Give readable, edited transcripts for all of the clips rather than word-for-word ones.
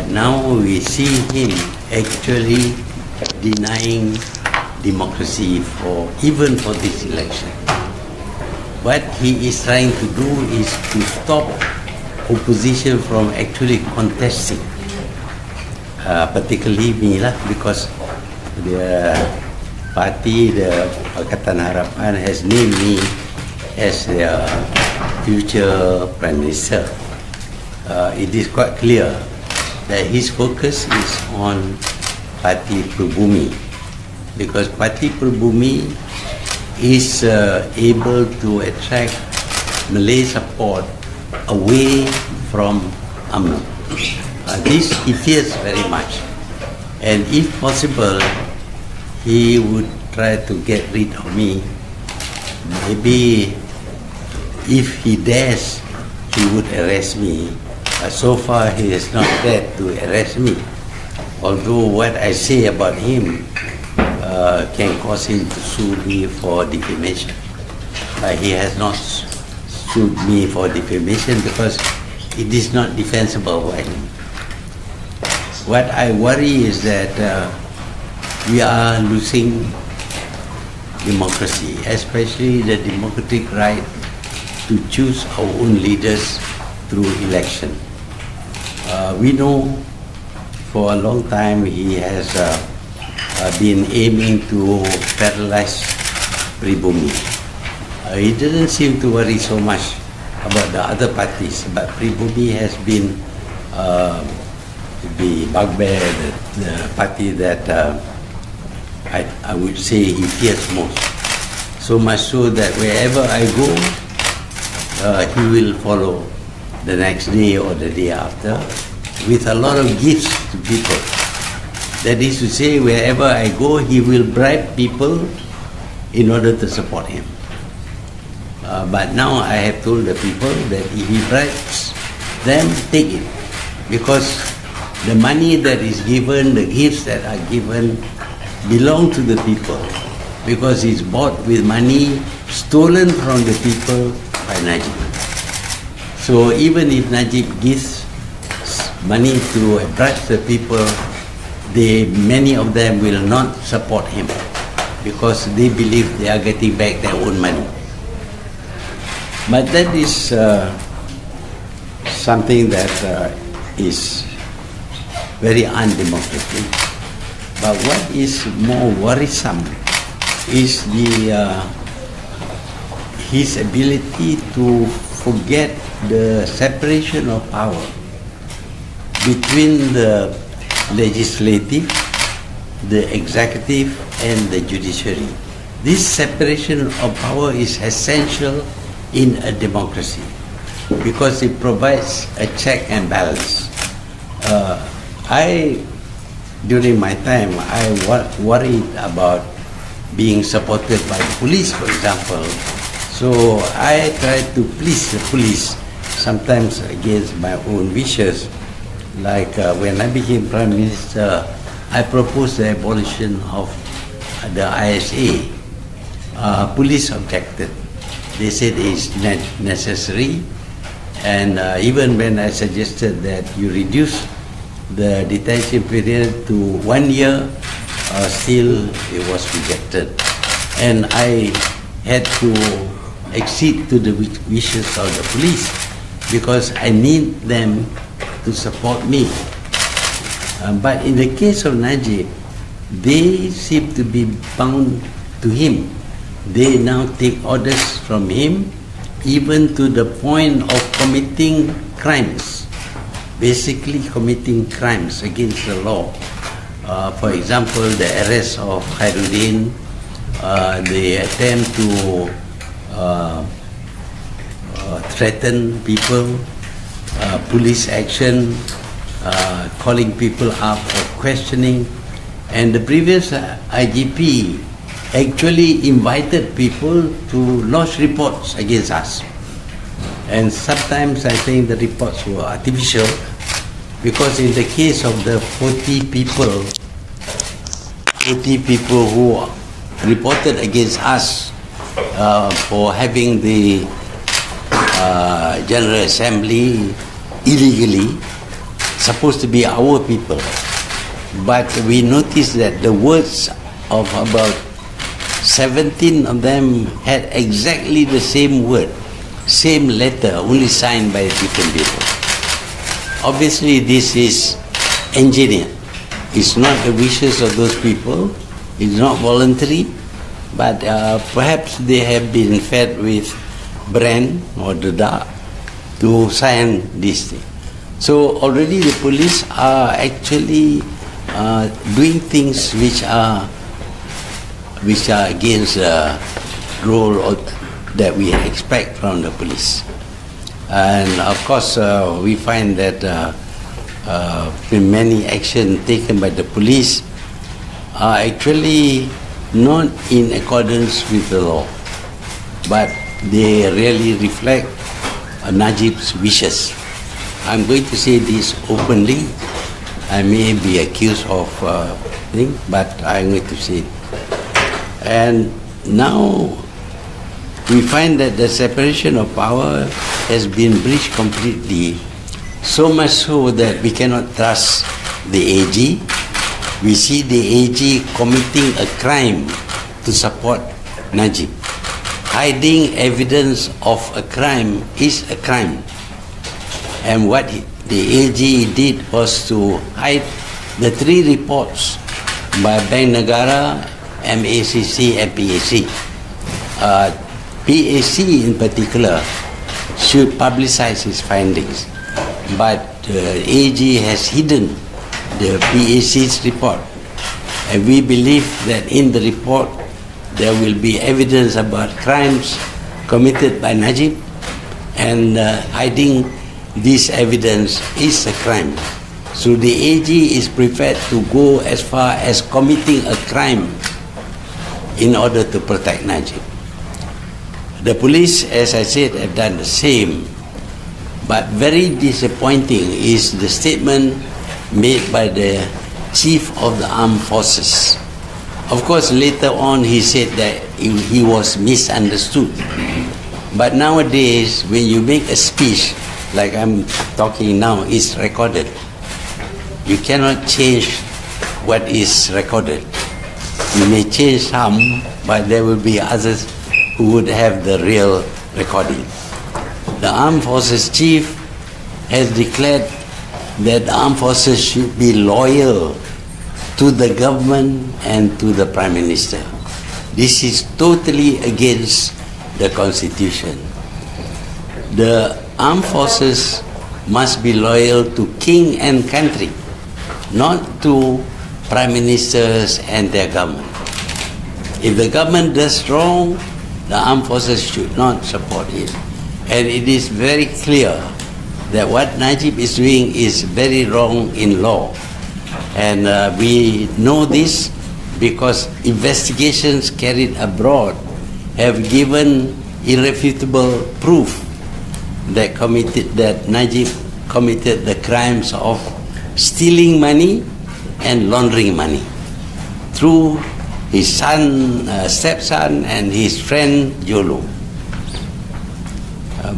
But now we see him actually denying democracy even for this election. What he is trying to do is to stop opposition from actually contesting, particularly me lah, because the party, the Pakatan Harapan, has named me as their future Prime Minister. It is quite clear that his focus is on Parti Pribumi, because Parti Pribumi is able to attract Malay support away from UMNO. This he fears very much, and if possible he would try to get rid of me. Maybe if he dares, he would arrest me. So far he has not dared to arrest me, although what I say about him can cause him to sue me for defamation. But he has not sued me for defamation because it is not defensible by him. What I worry is that we are losing democracy, especially the democratic right to choose our own leaders through election. We know for a long time he has been aiming to paralyze Pribumi. He doesn't seem to worry so much about the other parties, but Pribumi has been the bugbear, the party that I would say he fears most. So much so that wherever I go, he will follow the next day or the day after with a lot of gifts to people. That is to say, wherever I go, he will bribe people in order to support him. But now I have told the people that if he bribes them, take it. Because the money that is given, the gifts that are given, belong to the people. Because it's bought with money stolen from the people by Najib. So even if Najib gives money to bribe the people, many of them will not support him because they believe they are getting back their own money. But that is something that is very undemocratic. But what is more worrisome is his ability to forget the separation of power between the legislative, the executive, and the judiciary. This separation of power is essential in a democracy because it provides a check and balance. During my time, I worried about being supported by the police, for example. So I tried to please the police, sometimes against my own wishes. Like when I became Prime Minister, I proposed the abolition of the ISA. Police objected. They said it's not necessary. And even when I suggested that you reduce the detention period to 1 year, still it was rejected. And I had to accede to the wishes of the police because I need them to support me. But in the case of Najib, they seem to be bound to him. They now take orders from him, even to the point of committing crimes, basically committing crimes against the law. For example, the arrest of Khairuddin, the attempt to threaten people, police action, calling people up for questioning. And the previous IGP actually invited people to lodge reports against us. And sometimes I think the reports were artificial, because in the case of the 40 people who reported against us for having the General Assembly illegally, supposed to be our people. But we noticed that the words of about 17 of them had exactly the same word, same letter, only signed by different people. Obviously, this is engineered. It's not the wishes of those people. It's not voluntary, but perhaps they have been fed with brand or dada to sign this thing. So already the police are actually doing things which are against the role that we expect from the police. And of course, we find that many actions taken by the police are actually not in accordance with the law, but they really reflect Najib's wishes. I'm going to say this openly. I may be accused of thing, but I'm going to say it. And now we find that the separation of power has been breached completely, so much so that we cannot trust the AG. We see the AG committing a crime to support Najib. Hiding evidence of a crime is a crime. And what the AG did was to hide the 3 reports by Bank Negara, MACC and PAC. PAC in particular should publicize his findings, but AG has hidden the PAC's report, and we believe that in the report there will be evidence about crimes committed by Najib, and hiding this evidence is a crime. So the AG is prepared to go as far as committing a crime in order to protect Najib. The police, as I said, have done the same, but very disappointing is the statement made by the Chief of the Armed Forces. Of course, later on he said that he was misunderstood. But nowadays, when you make a speech, like I'm talking now, it's recorded. You cannot change what is recorded. You may change some, but there will be others who would have the real recording. The Armed Forces Chief has declared that the Armed Forces should be loyal to the government and to the Prime Minister. This is totally against the Constitution. The Armed Forces must be loyal to King and country, not to Prime Ministers and their government. If the government does wrong, the Armed Forces should not support it. And it is very clear that what Najib is doing is very wrong in law. And we know this because investigations carried abroad have given irrefutable proof that Najib committed the crimes of stealing money and laundering money through his son, stepson, and his friend Yolo.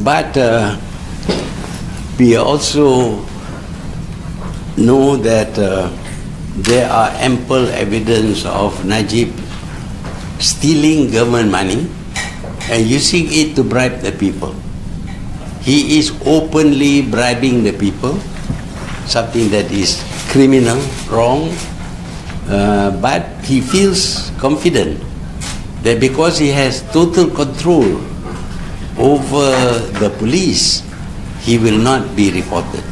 But we also know that there are ample evidence of Najib stealing government money and using it to bribe the people. He is openly bribing the people, something that is criminal, wrong, but he feels confident that because he has total control over the police, he will not be reported.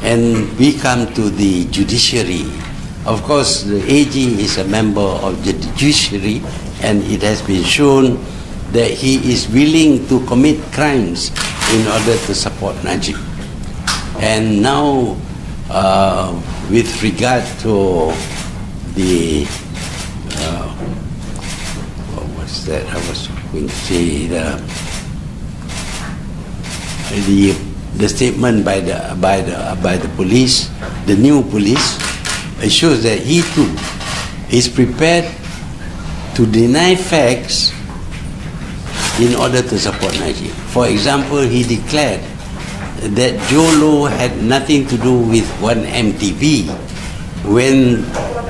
And we come to the judiciary. Of course, the AG is a member of the judiciary, and it has been shown that he is willing to commit crimes in order to support Najib. And now, with regard to the what's that? I was going to say the statement by the police, the new police. It shows that he too is prepared to deny facts in order to support Najib. For example, he declared that Jolo had nothing to do with 1MDB when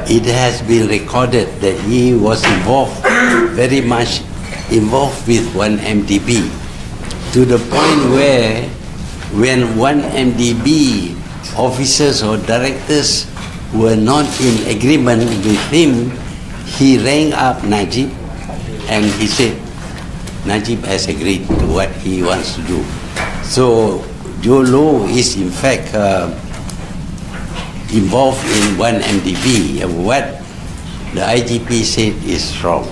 it has been recorded that he was involved, very much involved with 1MDB, to the point where when 1MDB officers or directors were not in agreement with him, he rang up Najib and he said, Najib has agreed to what he wants to do. So Jolo is in fact involved in 1MDB. What the IGP said is wrong.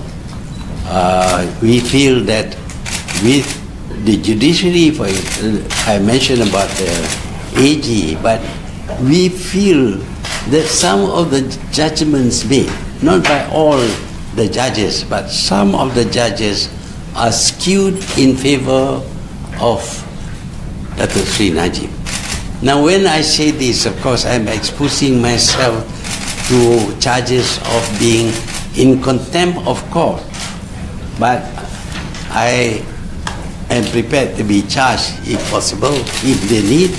We feel that with the judiciary, I mentioned about the AG, but we feel that some of the judgments made, not by all the judges, but some of the judges are skewed in favor of Dato' Sri Najib. Now when I say this, of course, I'm exposing myself to charges of being in contempt of court, but I am prepared to be charged if possible, if they need,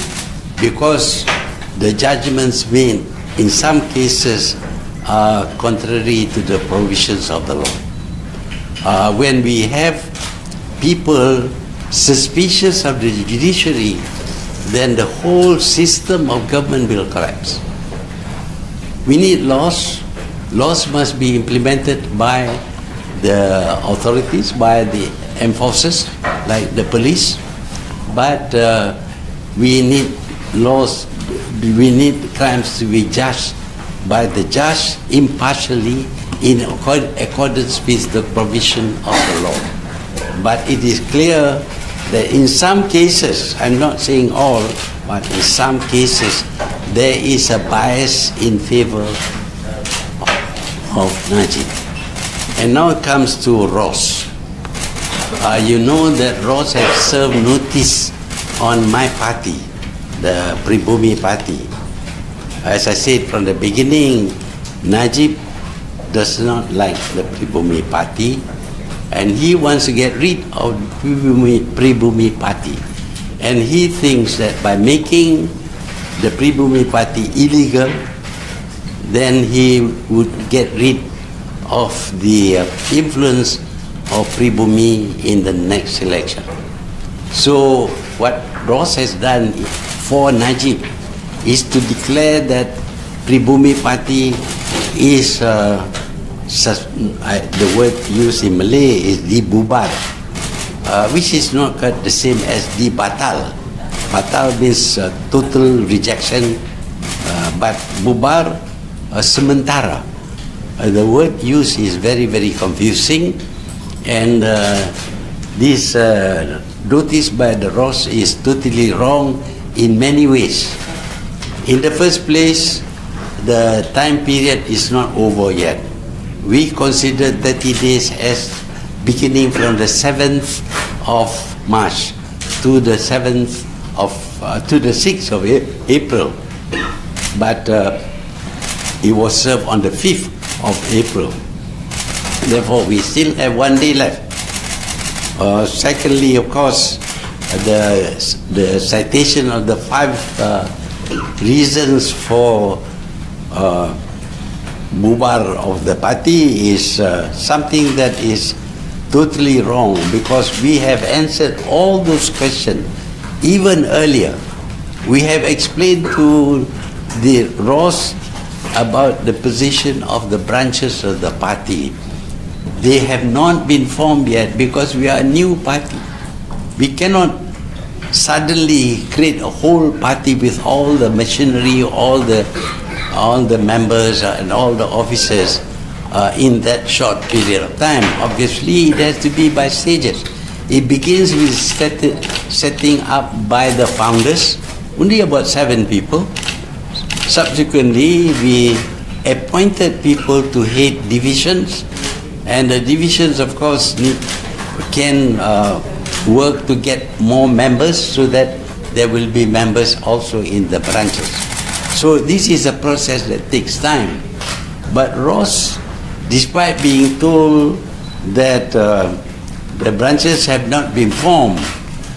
because the judgments made in some cases are contrary to the provisions of the law. When we have people suspicious of the judiciary, then the whole system of government will collapse. We need laws. Laws must be implemented by the authorities, by the enforcers, like the police. But we need laws, we need crimes to be judged by the judge impartially in accordance with the provision of the law. But it is clear that in some cases, I'm not saying all, but in some cases, there is a bias in favor of Najib. And now it comes to Ross. You know that Ross has served notice on my party, the Pribumi party. As I said from the beginning, Najib does not like the Pribumi party, and he wants to get rid of Pribumi party. And he thinks that by making the Pribumi party illegal, then he would get rid of the influence of Pribumi in the next election. So what Ross has done for Najib is to declare that Pribumi party is, the word used in Malay is dibubar, which is not quite the same as dibatal. Batal means total rejection, but bubar, sementara. The word used is very, very confusing, and this notice by the Ross is totally wrong in many ways. In the first place, the time period is not over yet. We consider 30 days as beginning from the 7th of March to the 7th of to the 6th of April, but it was served on the 5th of April. Therefore, we still have 1 day left. Secondly, of course, the citation of the 5 reasons for bubar of the party is something that is totally wrong, because we have answered all those questions even earlier. We have explained to the Ross about the position of the branches of the party. They have not been formed yet because we are a new party. We cannot suddenly create a whole party with all the machinery, all the members and all the officers in that short period of time. Obviously, it has to be by stages. It begins with setting up by the founders, only about 7 people. Subsequently, we appointed people to head divisions, and the divisions, of course, can work to get more members so that there will be members also in the branches. So this is a process that takes time. But Ross, despite being told that the branches have not been formed,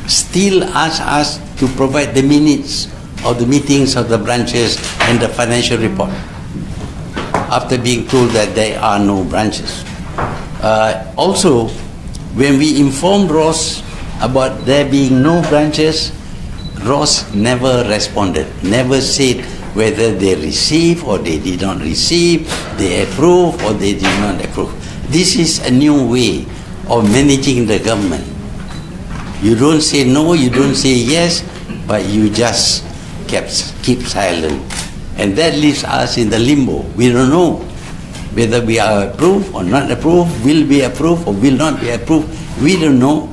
still asks us to provide the minutes of the meetings of the branches and the financial report, after being told that there are no branches. Also, when we informed Ross about there being no branches, Ross never responded, never said whether they received or they did not receive, they approved or they did not approve. This is a new way of managing the government. You don't say no, you don't say yes, but you just keep silent. And that leaves us in the limbo. We don't know whether we are approved or not approved, will be approved or will not be approved. We don't know.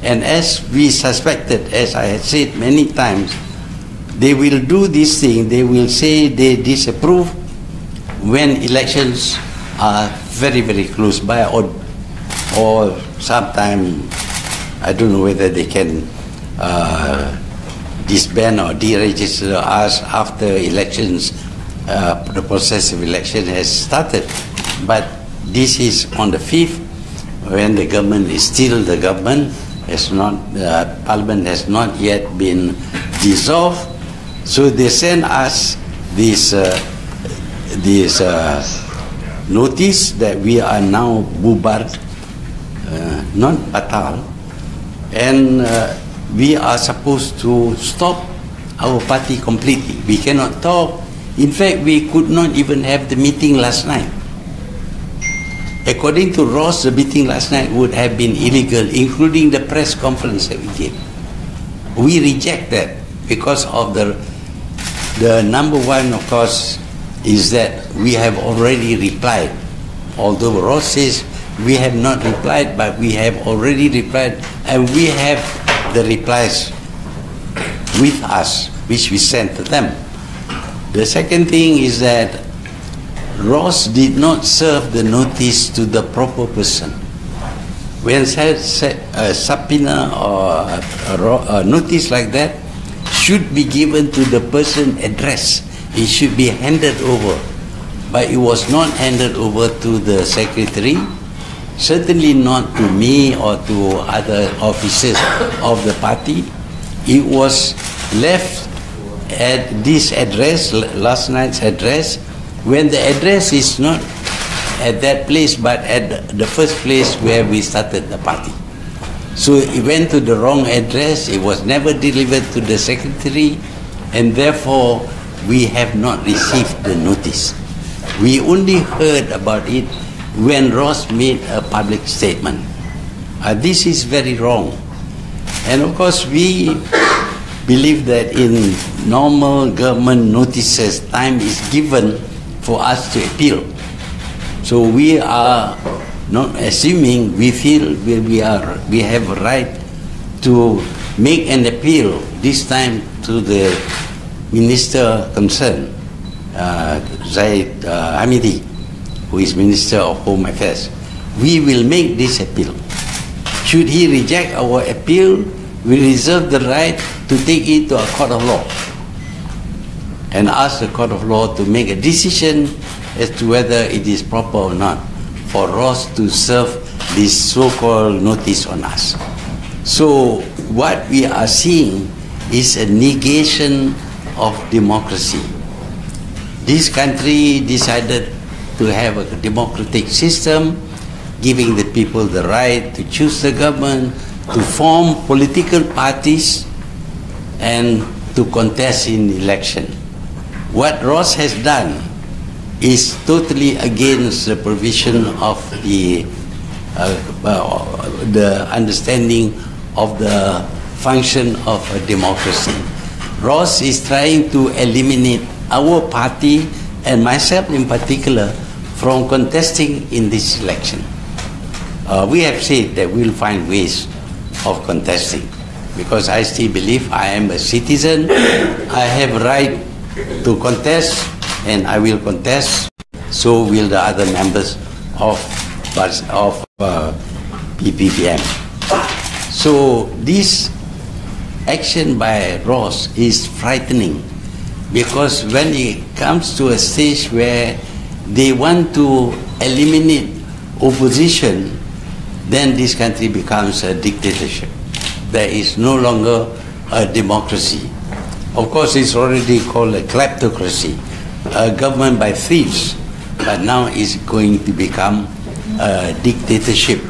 And as we suspected, as I had said many times, they will do this thing, they will say they disapprove when elections are very, very close by, or sometime, I don't know whether they can disband or deregister us after elections, the process of election has started. But this is on the 5th, when the government is still the government, has not, Parliament has not yet been dissolved. So they send us this notice that we are now Bubar, not Batal, and we are supposed to stop our party completely. We cannot talk. In fact, we could not even have the meeting last night. According to Ross, the meeting last night would have been illegal, including the press conference that we did. We reject that because of the number one, of course, is that we have already replied. Although Ross says we have not replied, but we have already replied, and we have the replies with us, which we sent to them. The second thing is that Ross did not serve the notice to the proper person. When a subpoena or a notice like that should be given to the person addressed, it should be handed over. But it was not handed over to the secretary, certainly not to me or to other officers of the party. It was left at this address, last night's address, when the address is not at that place but at the first place where we started the party. So it went to the wrong address, it was never delivered to the secretary, and therefore we have not received the notice. We only heard about it when Ross made a public statement. This is very wrong. And of course we believe that in normal government notices, time is given for us to appeal. So we are not assuming, we feel we have a right to make an appeal, this time to the minister concerned, Zaid Hamidi, who is Minister of Home Affairs. We will make this appeal. Should he reject our appeal, we reserve the right to take it to a court of law and ask the court of law to make a decision as to whether it is proper or not for Ross to serve this so-called notice on us. So what we are seeing is a negation of democracy. This country decided to have a democratic system, giving the people the right to choose the government, to form political parties, and to contest in election. What Ross has done is totally against the provision of the understanding of the function of a democracy. Ross is trying to eliminate our party, and myself in particular, from contesting in this election. We have said that we'll find ways of contesting, because I still believe I am a citizen. I have a right to contest, and I will contest. So will the other members of PPBM. So this action by Ross is frightening, because when it comes to a stage where they want to eliminate opposition, then this country becomes a dictatorship. There is no longer a democracy. Of course, it's already called a kleptocracy, a government by thieves, but now it's going to become a dictatorship.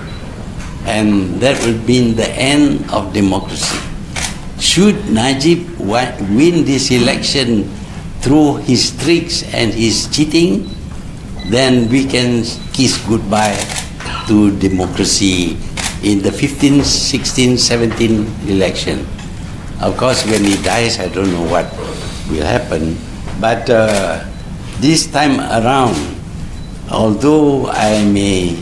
And that will mean the end of democracy. Should Najib win this election through his tricks and his cheating, then we can kiss goodbye to democracy in the 15, 16, 17 election. Of course, when he dies, I don't know what will happen. But this time around, although I may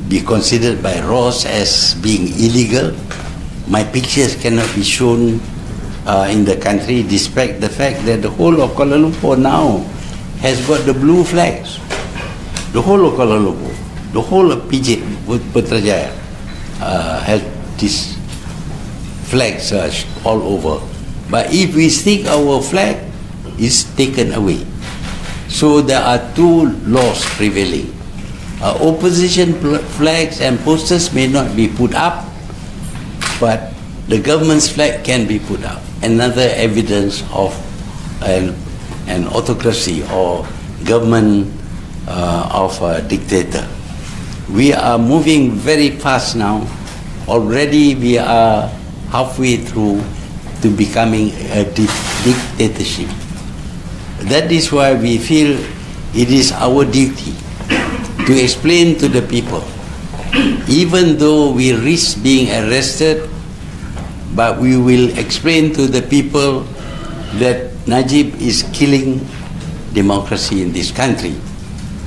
be considered by Ross as being illegal, my pictures cannot be shown in the country, despite the fact that the whole of Kuala Lumpur now has got the blue flags. The whole of Kuala Lumpur, the whole of PJ, Putrajaya has these flags all over. But if we stick our flag, it's taken away. So there are two laws prevailing. Opposition flags and posters may not be put up, but the government's flag can be put up. Another evidence of an autocracy or government of a dictator. We are moving very fast now. Already we are halfway through to becoming a dictatorship. That is why we feel it is our duty to explain to the people, even though we risk being arrested, but we will explain to the people that Najib is killing democracy in this country.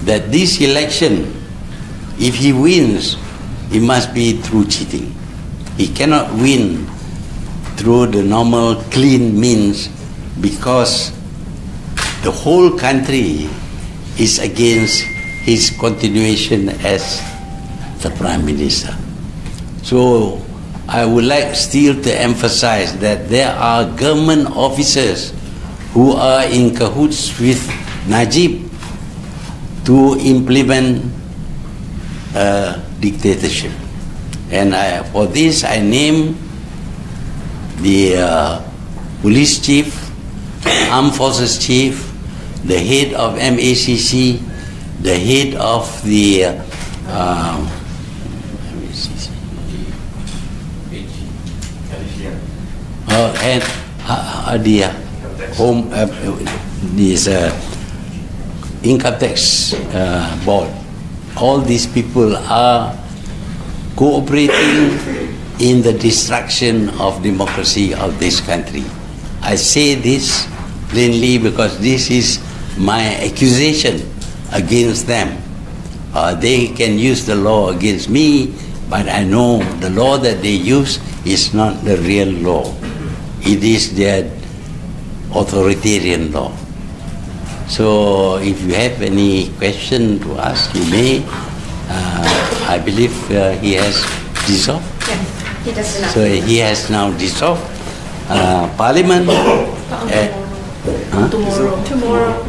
That this election, if he wins, it must be through cheating. He cannot win through the normal clean means, because the whole country is against his continuation as the Prime Minister. So I would like still to emphasize that there are government officers who are in cahoots with Najib to implement a dictatorship. And for this I name the police chief, armed forces chief, the head of MACC, the head of the and the home this income tax board. All these people are cooperating in the destruction of democracy of this country. I say this plainly because this is my accusation against them. They can use the law against me, but I know the law that they use is not the real law. It is their authoritarian law. So if you have any question to ask, you may. I believe he has dissolved. Yes, he does not. So he has now dissolved Parliament.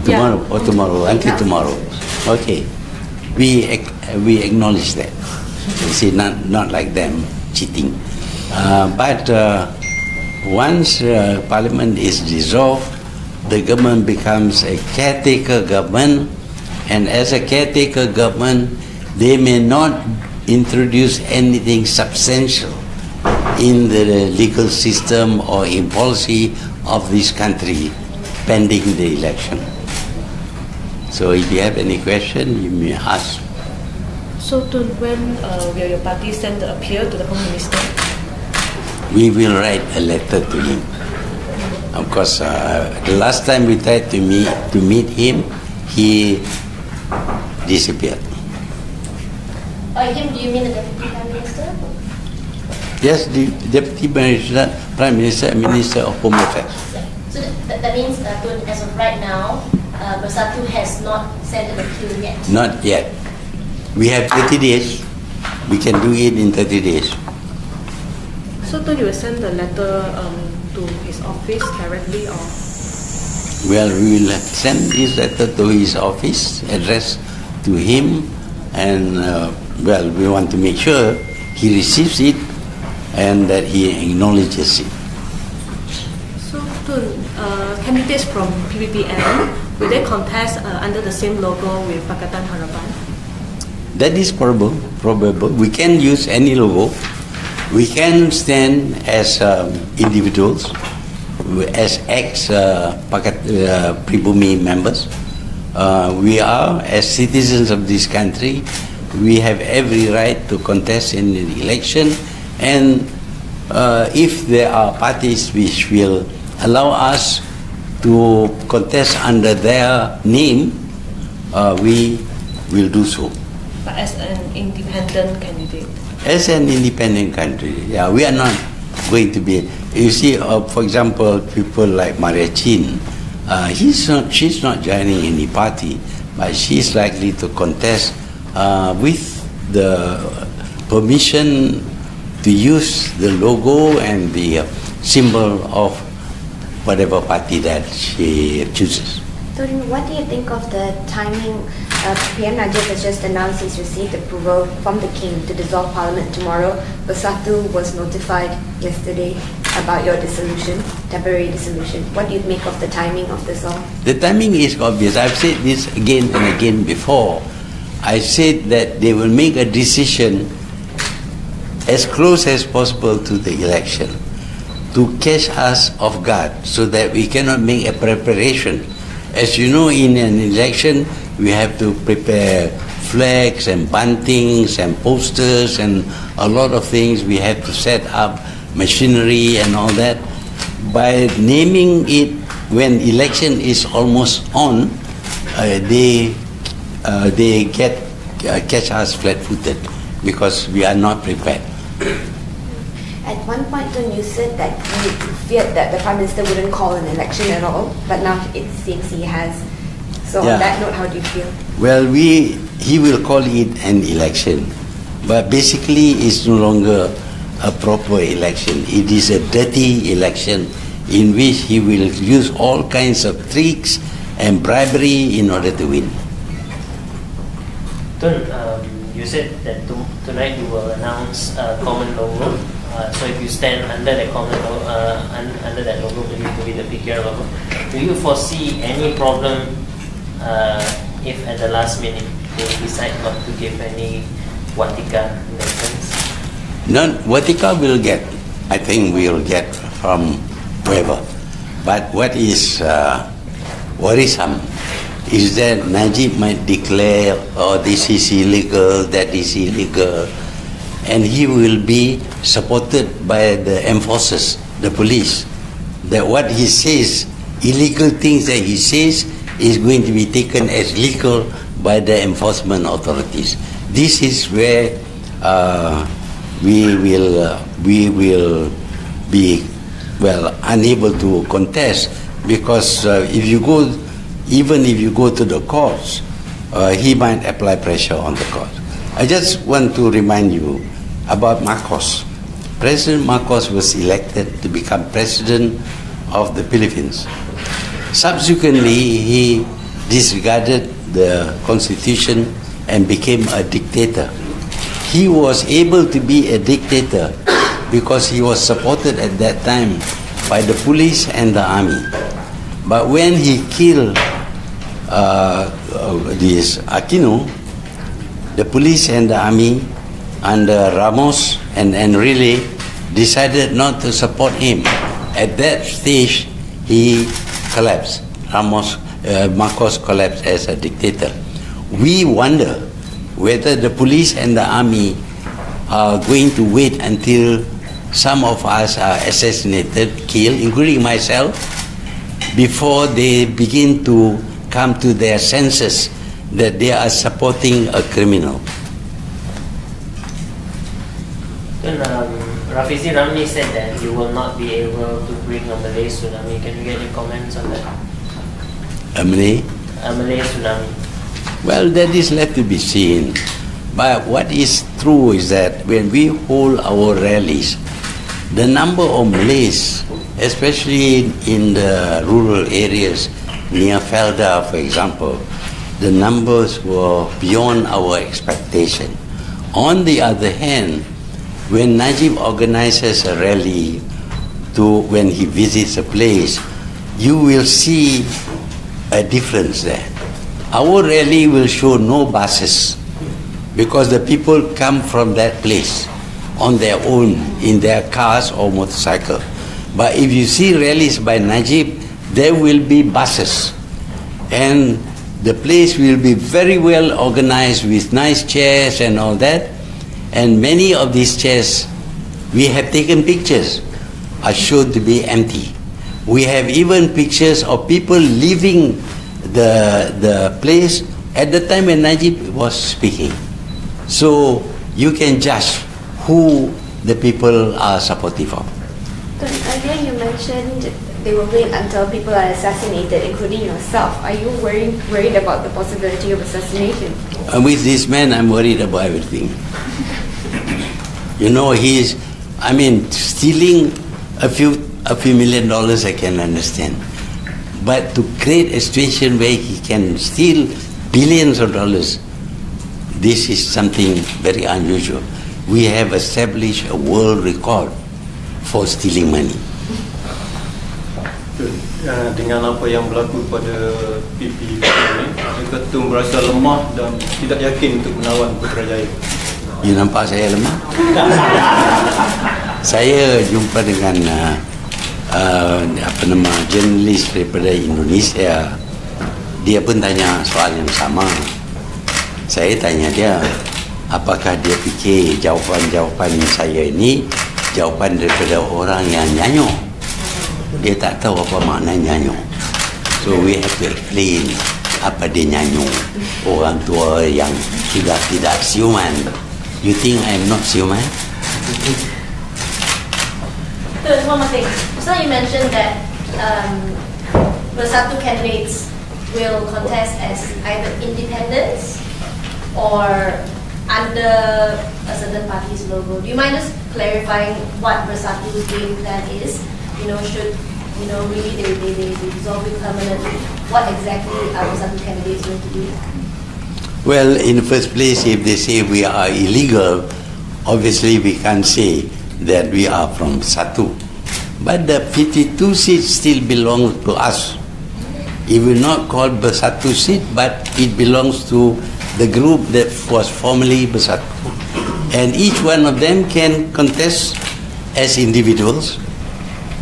Tomorrow. Or tomorrow, until tomorrow. Okay. We acknowledge that. You see, not like them cheating. But once Parliament is dissolved, the government becomes a caretaker government, and as a caretaker government, they may not introduce anything substantial in the legal system or in policy of this country pending the election. So if you have any question, you may ask. So when will your party send the appeal to the Prime Minister? We will write a letter to him. Of course, the last time we tried to meet him, he disappeared. By him, do you mean the Deputy Prime Minister? Yes, the Deputy Prime Minister and Minister of Home Affairs. So that means as of right now, Bersatu has not sent an appeal yet? Not yet. We have 30 days. We can do it in 30 days. So you will send the letter to his office directly, or? Well, we will send this letter to his office, addressed to him, and well, we want to make sure he receives it and that he acknowledges it. So, candidates from PPBM, will they contest under the same logo with Pakatan Harapan? That is probable. We can use any logo. We can stand as individuals, as ex-PPBM members. We are, as citizens of this country, we have every right to contest in the election, and if there are parties which will allow us to contest under their name, we will do so. But as an independent candidate? As an independent country, yeah, we are not going to be. You see, for example, people like Maria Chin, she's not joining any party, but she's likely to contest with the permission to use the logo and the symbol of whatever party that she chooses. So, what do you think of the timing? PM Najib has just announced he's received approval from the King to dissolve Parliament tomorrow. Bersatu was notified yesterday about your dissolution, temporary dissolution. What do you make of the timing of this all? The timing is obvious. I've said this again and again before. I said that they will make a decision as close as possible to the election to catch us off guard so that we cannot make a preparation. As you know, in an election, we have to prepare flags and buntings and posters and a lot of things. We have to set up machinery and all that. By naming it when election is almost on, they catch us flat-footed because we are not prepared. At one point, you said that you feared that the Prime Minister wouldn't call an election at all, but now it seems he has. So on that note, how do you feel? Well, he will call it an election, but basically it's no longer a proper election. It is a dirty election in which he will use all kinds of tricks and bribery in order to win. Tun, you said that tonight you will announce a common logo. So if you stand under the common logo, under that logo, believed to be the PKR logo, do you foresee any problem if at the last minute they decide not to give any Watika in that sense? None. Watika will get. I think we will get from whoever. But what is worrisome is that Najib might declare, oh, this is illegal, that is illegal, and he will be supported by the enforcers, the police, that what he says, illegal things that he says, is going to be taken as legal by the enforcement authorities. This is where we will be unable to contest, because even if you go to the courts, he might apply pressure on the court. I just want to remind you about Marcos. President Marcos was elected to become president of the Philippines. Subsequently, he disregarded the constitution and became a dictator. He was able to be a dictator because he was supported at that time by the police and the army. But when he killed this Aquino, the police and the army under Ramos and really decided not to support him. At that stage, he collapsed. Marcos collapsed as a dictator. We wonder whether the police and the army are going to wait until some of us are assassinated, killed, including myself, before they begin to come to their senses that they are supporting a criminal. Then Rafizi Ramli said that you will not be able to bring a Malay tsunami. Can you get any comments on that? A Malay tsunami. Well, that is left to be seen. But what is true is that when we hold our rallies, the number of Malays, especially in the rural areas near Felda, for example, the numbers were beyond our expectation. On the other hand, when Najib organizes a rally when he visits a place, you will see a difference there. Our rally will show no buses because the people come from that place on their own, in their cars or motorcycle. But if you see rallies by Najib, there will be buses. And the place will be very well organized with nice chairs and all that. And many of these chairs, we have taken pictures, are shown to be empty. We have even pictures of people leaving the place at the time when Najib was speaking. So you can judge who the people are supportive of. Earlier you mentioned they will wait until people are assassinated, including yourself. Are you worried about the possibility of assassination? With this man, I'm worried about everything. You know, stealing a few $1 million I can understand. But to create a situation where he can steal billions of dollars, this is something very unusual. We have established a world record for stealing money. Dengan apa yang berlaku pada PPBM ini, Ketum berasa lemah dan tidak yakin untuk menawan Putrajaya. You nampak saya lemah? Saya jumpa dengan jurnalis daripada Indonesia. Dia pun tanya soal yang sama. Saya tanya dia, apakah dia fikir jawapan-jawapan saya ini jawapan daripada orang yang nyanyuk? Dia tak tahu apa makna nyanyuk. So we have to explain apa dia nyanyuk. Orang tua yang sudah tidak siuman. You think I am not siuman? So one more thing. So you mentioned that Bersatu candidates will contest as either independents or under a certain party's logo. Do you mind just clarifying what Bersatu's game plan is? Should really they dissolve it permanently? What exactly are Bersatu candidates going to do? Well, in the first place, if they say we are illegal, obviously we can't say that we are from Bersatu. But the 52 seats still belong to us. It will not call Bersatu seat, but it belongs to the group that was formerly Bersatu. And each one of them can contest as individuals,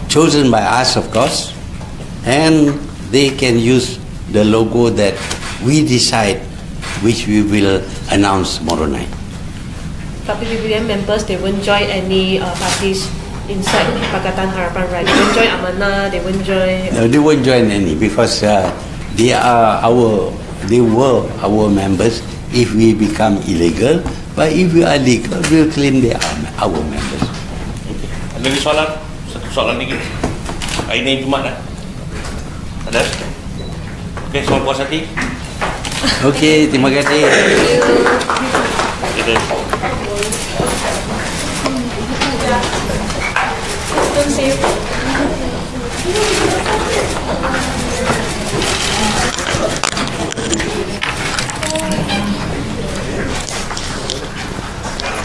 chosen by us, of course, and they can use the logo that we decide, which we will announce tomorrow night. But PPBM members, they won't join any parties inside Pakatan Harapan, right? They won't join Amanah, they won't join... No, they won't join any because they were our members if we become illegal, but if we are legal, we'll claim they are our members. Okay. Ada lagi soalan? Satu soalan lagi. Hari ini Jumaat dah. Ada? Okey, soal puas hati. Okey, terima kasih.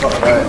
Alright.